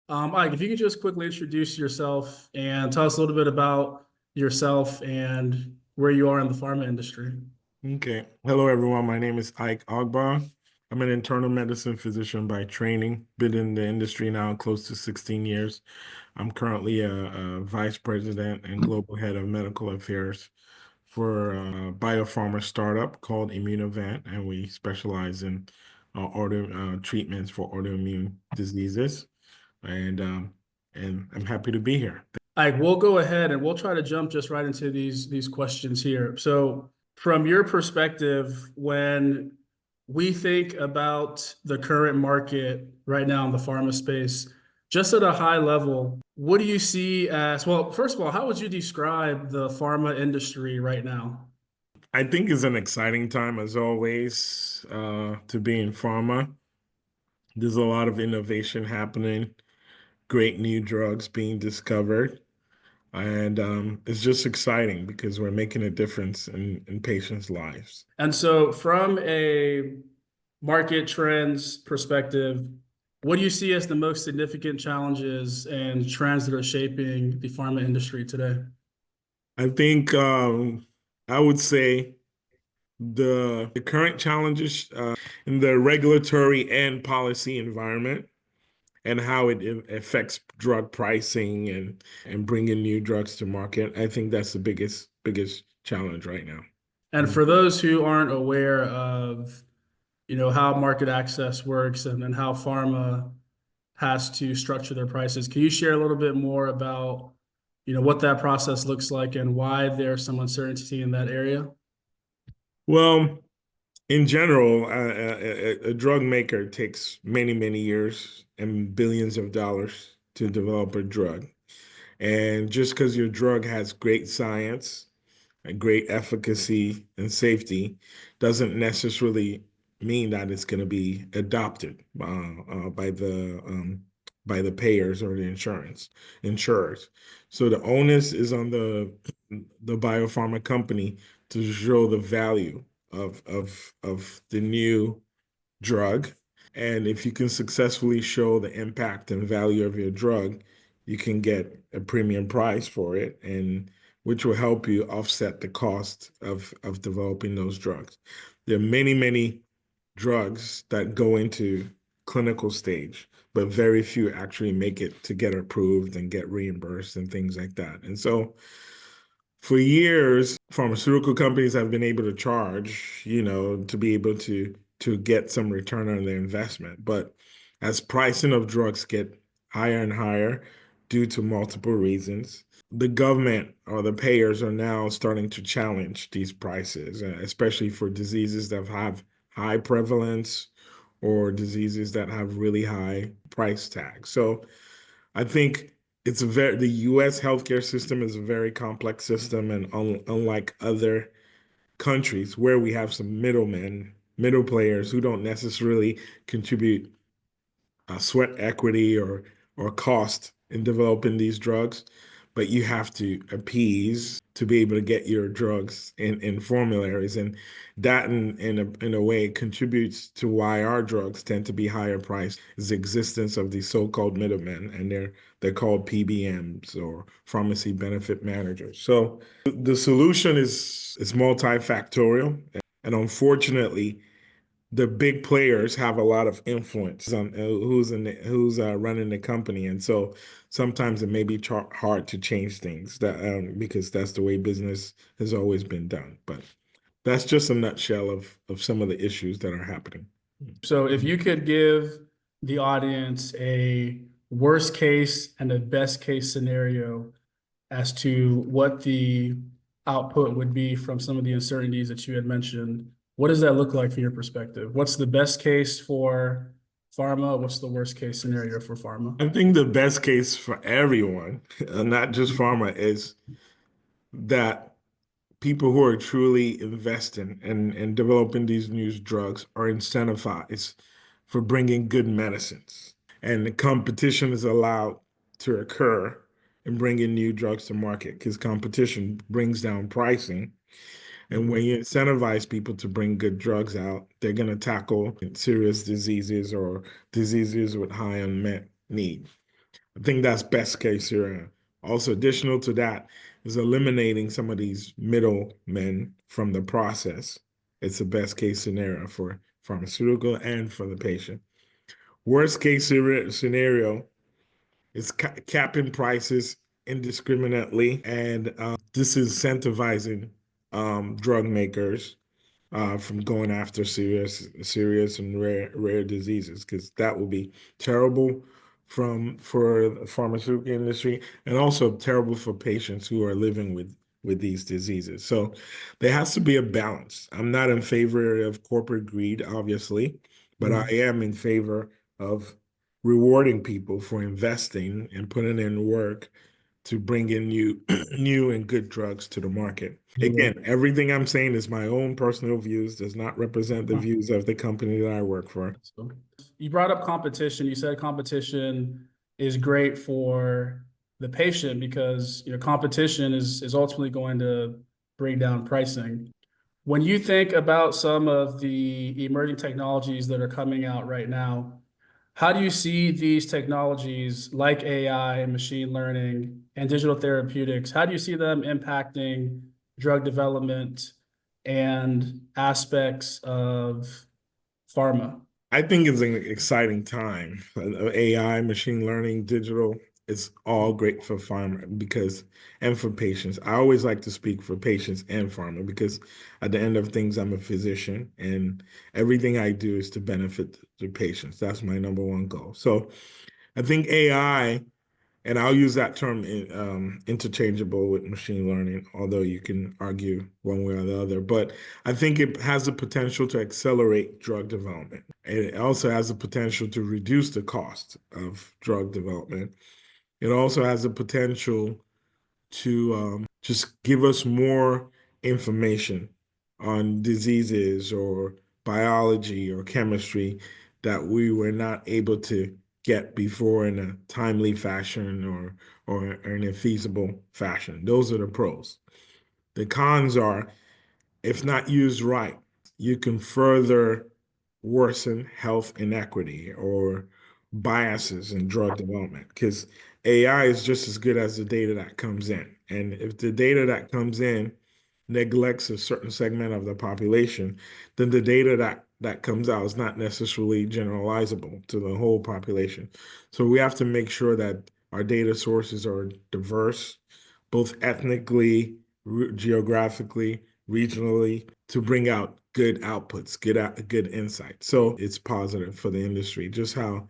Ike, if you could just quickly introduce yourself and tell us a little bit about yourself and where you are in the pharma industry. Okay. Hello, everyone. My name is Ike Ogbaa. I'm an internal medicine physician by training. Been in the industry now close to 16 years. I'm currently a vice president and global head of medical affairs for a biopharma startup called Immunovant, and we specialize in treatments for autoimmune diseases. And um, and I'm happy to be here. Ike, we'll go ahead and we'll try to jump just right into these questions here. So, from your perspective, when we think about the current market right now in the pharma space, just at a high level, what do you see as, well, first of all, how would you describe the pharma industry right now? I think it's an exciting time, as always, to be in pharma. There's a lot of innovation happening, great new drugs being discovered, and it's just exciting because we're making a difference in patients' lives. And so, from a market trends perspective, what do you see as the most significant challenges and trends that are shaping the pharma industry today? I think I would say the current challenges in the regulatory and policy environment and how it affects drug pricing and bringing new drugs to market. I think that's the biggest challenge right now. And for those who aren't aware of, how market access works and how pharma has to structure their prices, can you share a little bit more about, what that process looks like and why there's some uncertainty in that area? Well, in general, a drug maker takes many years and billions of dollars to develop a drug. And just because your drug has great science, a great efficacy and safety, doesn't necessarily mean that it's going to be adopted by the payers or the insurers. So the onus is on the biopharma company to show the value of the new drug. And if you can successfully show the impact and value of your drug, you can get a premium price for it, and which will help you offset the cost of developing those drugs. There are many drugs that go into clinical stage, but very few actually make it to get approved and get reimbursed and things like that. And so for years, pharmaceutical companies have been able to charge, to be able to get some return on their investment. But as pricing of drugs get higher and higher due to multiple reasons, the government or the payers are now starting to challenge these prices, especially for diseases that have high prevalence or diseases that have really high price tags. So I think the U.S. healthcare system is a very complex system, and unlike other countries where we have some middle players who don't necessarily contribute sweat equity or cost in developing these drugs, but you have to appease to be able to get your drugs in formularies, and that in a way contributes to why our drugs tend to be higher priced. Is the existence of these so-called middlemen, and they're called PBMs or pharmacy benefit managers. So the solution is multifactorial, and unfortunately the big players have a lot of influence on who's running the company, and so sometimes it may be hard to change things because that's the way business has always been done. But that's just a nutshell of some of the issues that are happening. So, if you could give the audience a worst case and a best case scenario as to what the output would be from some of the uncertainties that you had mentioned, what does that look like from your perspective? What's the best case for pharma? What's the worst case scenario for pharma? I think the best case for everyone, not just pharma, is that people who are truly investing and developing these new drugs are incentivized for bringing good medicines. And the competition is allowed to occur in bringing new drugs to market because competition brings down pricing. And when you incentivize people to bring good drugs out, they're going to tackle serious diseases or diseases with high unmet need. I think that's best case scenario. Also, additional to that is eliminating some of these middlemen from the process. It's the best case scenario for pharmaceutical and for the patient. Worst case scenario is capping prices indiscriminately, and this is incentivizing drug makers from going after serious and rare diseases, because that would be terrible for the pharmaceutical industry, and also terrible for patients who are living with these diseases. So there has to be a balance. I'm not in favor of corporate greed, obviously, but I am in favor of rewarding people for investing and putting in work to bring in new and good drugs to the market. Again, everything I'm saying is my own personal views, does not represent the views of the company that I work for. You brought up competition. You said competition is great for the patient because competition is ultimately going to bring down pricing. When you think about some of the emerging technologies that are coming out right now, how do you see these technologies like AI and machine learning and digital therapeutics? How do you see them impacting drug development and aspects of pharma? I think it's an exciting time. AI, machine learning, digital, it's all great for pharma because, and for patients. I always like to speak for patients and pharma because at the end of things, I'm a physician and everything I do is to benefit the patients. That's my number one goal. So I think AI, and I'll use that term interchangeable with machine learning, although you can argue one way or the other. But I think it has the potential to accelerate drug development. And it also has the potential to reduce the cost of drug development. It also has the potential to just give us more information on diseases or biology or chemistry that we were not able to get before in a timely fashion or in a feasible fashion. Those are the pros. The cons are, if not used right, you can further worsen health inequity or biases in drug development because AI is just as good as the data that comes in. And if the data that comes in neglects a certain segment of the population, then the data that comes out is not necessarily generalizable to the whole population. So we have to make sure that our data sources are diverse, both ethnically, geographically, regionally, to bring out good outputs, good insight. So it's positive for the industry, just how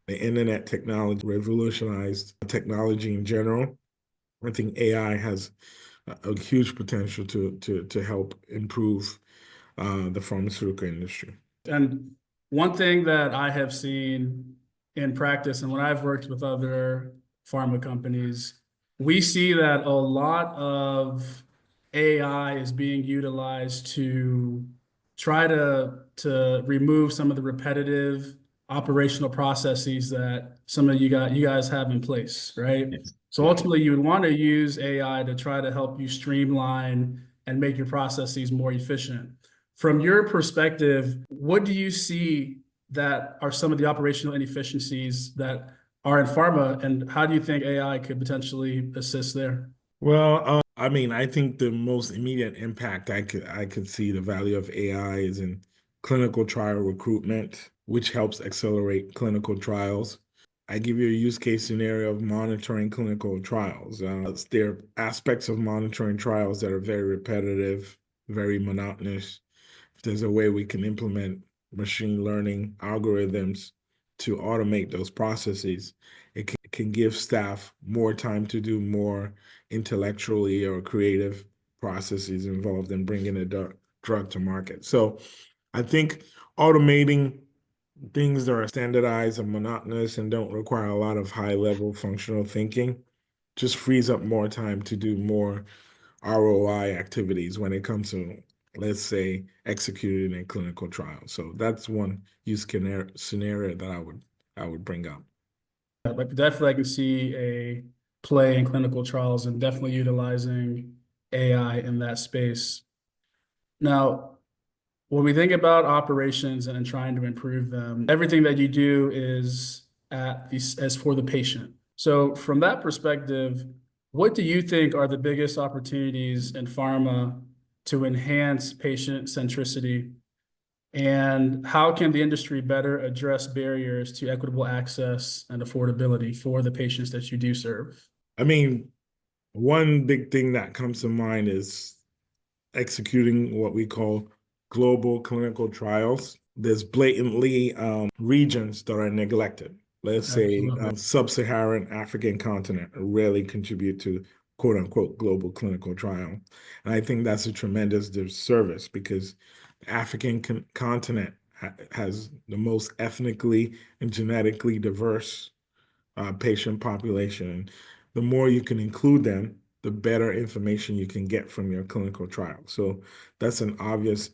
the internet technology revolutionized technology in general. I think AI has a huge potential to help improve the pharmaceutical industry. And one thing that I have seen in practice, and when I've worked with other pharma companies, we see that a lot of AI is being utilized to try to remove some of the repetitive operational processes that some of you guys have in place, right? Yes. So ultimately, you would want to use AI to try to help you streamline and make your processes more efficient. From your perspective, what do you see that are some of the operational inefficiencies that are in pharma, and how do you think AI could potentially assist there? Well, I mean, I think the most immediate impact I could see the value of AI is in clinical trial recruitment, which helps accelerate clinical trials. I give you a use case scenario of monitoring clinical trials. There are aspects of monitoring trials that are very repetitive, very monotonous. If there's a way we can implement machine learning algorithms to automate those processes, it can give staff more time to do more intellectually or creative processes involved in bringing a drug to market. So I think automating things that are standardized and monotonous and don't require a lot of high level functional thinking just frees up more time to do more ROI activities when it comes to, let's say, executing a clinical trial. So that's one use scenario that I would bring up. But definitely, I can see a play in clinical trials and definitely utilizing AI in that space. Now, when we think about operations and trying to improve them, everything that you do is as for the patient, So from that perspective, what do you think are the biggest opportunities in pharma to enhance patient centricity? And how can the industry better address barriers to equitable access and affordability for the patients that you do serve? I mean, one big thing that comes to mind is executing what we call global clinical trials. There's blatantly regions that are neglected. Let's say Absolutely. sub-Saharan African continent rarely contribute to quote unquote global clinical trial. And I think that's a tremendous disservice because the African continent has the most ethnically and genetically diverse patient population. The more you can include them, the better information you can get from your clinical trial. So that's an obvious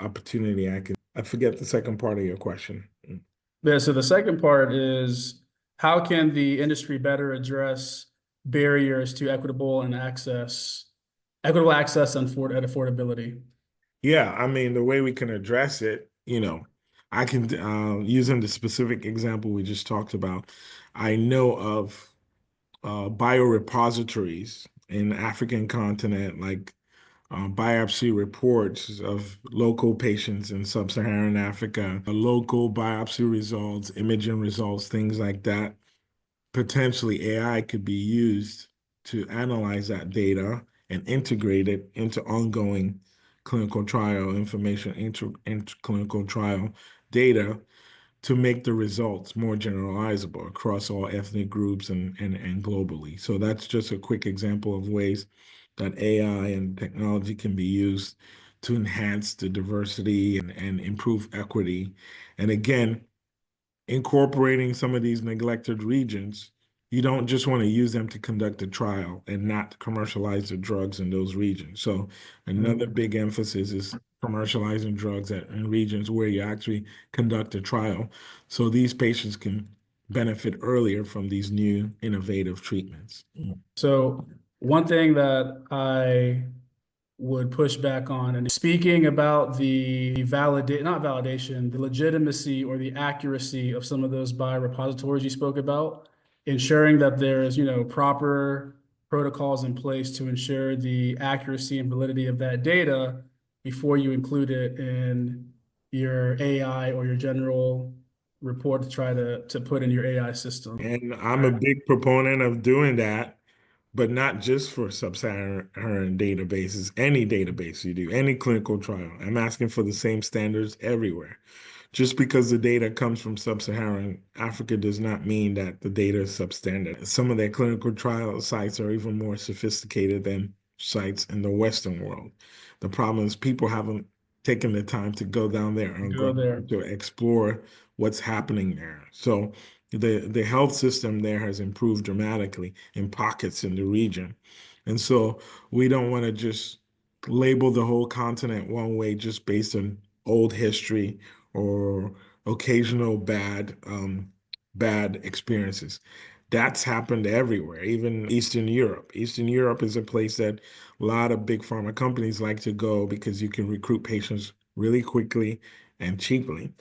opportunity. I forget the second part of your question. Yeah, so the second part is how can the industry better address barriers to equitable access and affordability? Yeah, I mean, the way we can address it, I can, using the specific example we just talked about, I know of biorepositories in the African continent, like biopsy reports of local patients in sub-Saharan Africa, local biopsy results, imaging results, things like that. Potentially, AI could be used to analyze that data and integrate it into ongoing clinical trial information, into clinical trial data to make the results more generalizable across all ethnic groups and globally. So that's just a quick example of ways that AI and technology can be used to enhance the diversity and improve equity. And again, incorporating some of these neglected regions, you don't just want to use them to conduct a trial and not commercialize the drugs in those regions. So another Mm. big emphasis is commercializing drugs in regions where you actually conduct a trial. So these patients can benefit earlier from these new innovative treatments. So one thing that I would push back on. And speaking about not validation, the legitimacy or the accuracy of some of those biorepositories you spoke about, ensuring that there is, proper protocols in place to ensure the accuracy and validity of that data before you include it in your AI or your general report to try to put in your AI system. And I'm a big proponent of doing that, but not just for sub-Saharan databases, any database you do, any clinical trial. I'm asking for the same standards everywhere. Just because the data comes from sub-Saharan Africa does not mean that the data is substandard. Some of their clinical trial sites are even more sophisticated than sites in the Western world. The problem is people haven't taken the time to go down there and Go there. to explore what's happening there. So the health system there has improved dramatically in pockets in the region. And so we don't want to just label the whole continent one way just based on old history or occasional bad experiences. That's happened everywhere, even Eastern Europe. Eastern Europe is a place that a lot of big pharma companies like to go because you can recruit patients really quickly and cheaply.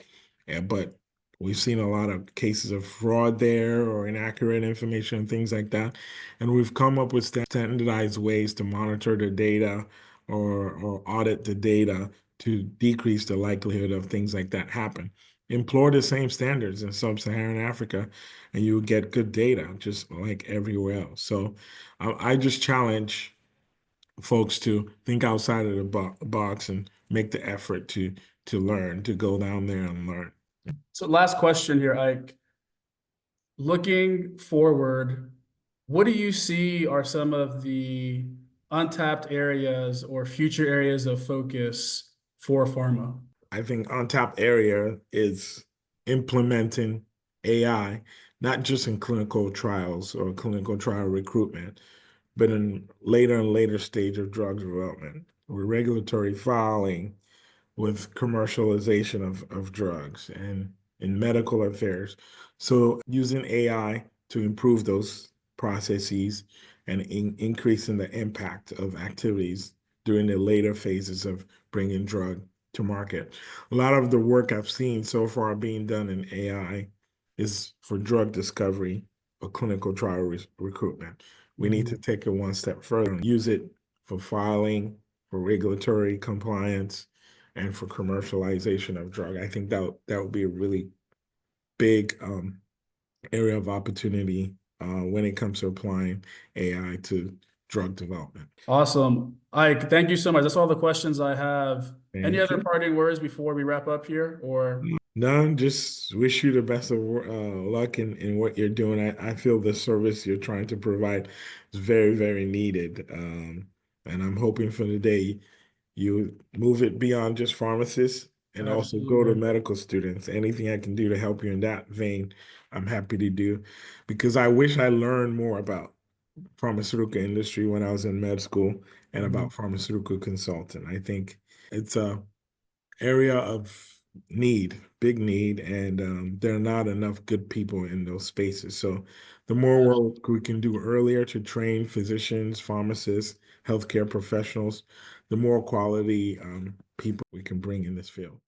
Yeah, but we've seen a lot of cases of fraud there or inaccurate information, things like that. And we've come up with standardized ways to monitor the data or audit the data to decrease the likelihood of things like that happen. Employ the same standards in sub-Saharan Africa, and you will get good data, just like everywhere else. So I just challenge folks to think outside of the box and make the effort to learn, to go down there and learn. So last question here, Ike. Looking forward, what do you see are some of the untapped areas or future areas of focus for pharma? I think on top area is implementing AI, not just in clinical trials or clinical trial recruitment, but in later and later stage of drug development, with regulatory filing, with commercialization of drugs and in medical affairs. So using AI to improve those processes and increasing the impact of activities during the later phases of bringing drug to market. A lot of the work I've seen so far being done in AI is for drug discovery a clinical trial recruitment. We need to take it one step further and use it for filing, for regulatory compliance, and for commercialization of drug. I think that would be a really big area of opportunity when it comes to applying AI to drug development. Awesome. Ike, thank you so much. That's all the questions I have. Any Thank other you. parting words before we wrap up here, or? None, just wish you the best of luck in what you're doing. I feel the service you're trying to provide is very, very needed. And I'm hoping for the day you move it beyond just pharmacists and also go to Absolutely. medical students. Anything I can do to help you in that vein, I'm happy to do, because I wish I learned more about pharmaceutical industry when I was in med school and about pharmaceutical consulting. I think it's a area of need, big need, and there are not enough good people in those spaces. So the more work we can do earlier to train physicians, pharmacists, healthcare professionals, the more quality people we can bring in this field.